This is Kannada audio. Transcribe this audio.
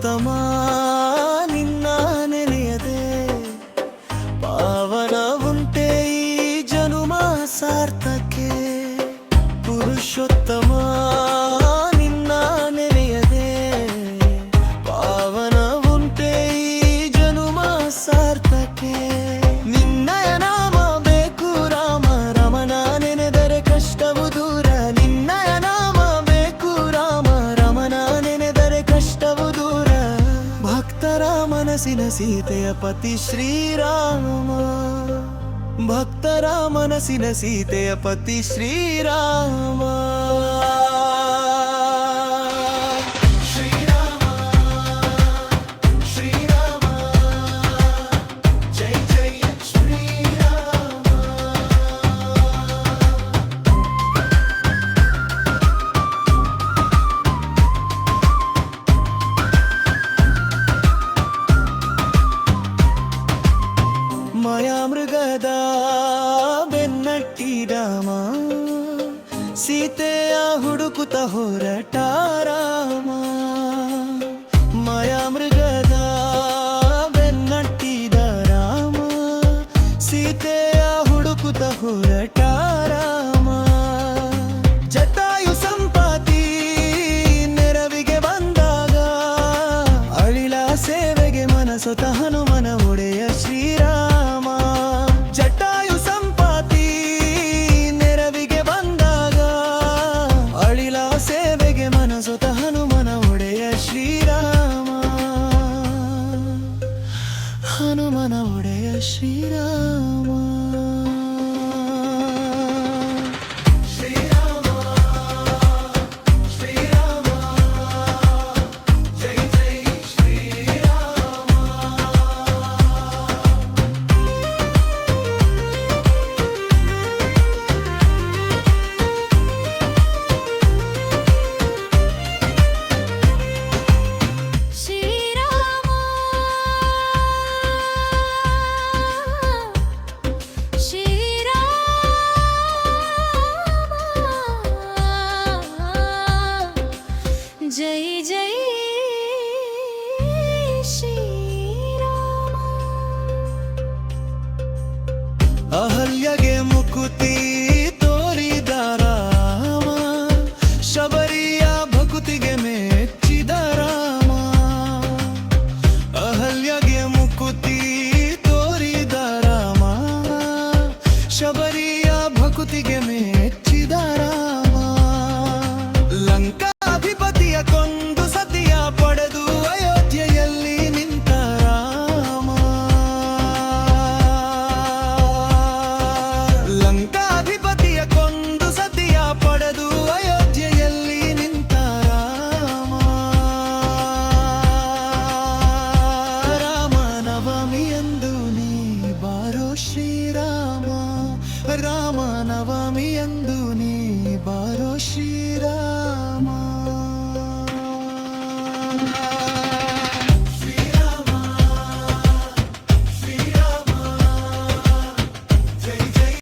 ಪುರುಷೋತ್ತಮ ನಿನ್ನ ನೆನೆಯದೆ ಪಾವನ ಉಂಟೆ ಈ ಜನುಮ ಸಾರ್ಥಕ್ಕೆ. ಪುರುಷೋತ್ತಮ ನಿನ್ನ ನೆನೆಯದೆ ಪಾವನ ಉಂಟೆ ಈ ಜನುಮ ಸಾರ್ಥಕ್ಕೆ. ನಿನ್ನಯ ನಾಮ ಬೇಕು ರಾಮ, ರಮಣ ನೆನೆದರೆ ಕಷ್ಟವು ದೂರ. ನಿನ್ನಯ ನಾಮ ಬೇಕು ರಾಮ, ರಮಣ ನೆನೆದರೆ ಕಷ್ಟವು ದೂರ. ಭಕ್ತರ ಮನಸ್ಸಿನ ಸೀತೆಯ ಪತಿ ಶ್ರೀರಾಮ, ಭಕ್ತರ ಮನಸ್ಸಿನ ಸೀತೆಯ ಪತಿ ಶ್ರೀರಾಮ. ಶ್ರೀರಾಮ ಶ್ರೀರಾಮ ಜೈ ಜೈ ಶ್ರೀರಾಮ. ಮಾಯಾಮೃಗದ ಬೆನ್ನಟ್ಟಿ ರಾಮ, ಸೀತೆಯ ಹುಡುಕುತ್ತ ಹೊರಟ ರಾಮ. ಮಾಯಾಮೃಗದ ಬೆನ್ನಟ್ಟಿದ ರಾಮ, ಸೀತೆಯ ಹುಡುಕುತ್ತ ಹೊರಟ ರಾಮ. ಜಟಾಯು ಸಂಪಾತಿ ನೆರವಿಗೆ ಬಂದಾಗ ಅಳಿಲ ಸೇವೆಗೆ ಮನಸೊತ ಹನುಮನ ಒಡೆಯ ಶ್ರೀರಾಮ. ಜಟಾಯು ಸಂಪಾತಿ ನೆರವಿಗೆ ಬಂದಾಗ ಅಳಿಲ ಸೇವೆಗೆ ಮನಸೊತ ಹನುಮನ ಒಡೆಯ ಶ್ರೀರಾಮ. ಹನುಮನ ಒಡೆಯ ಶ್ರೀರಾಮ.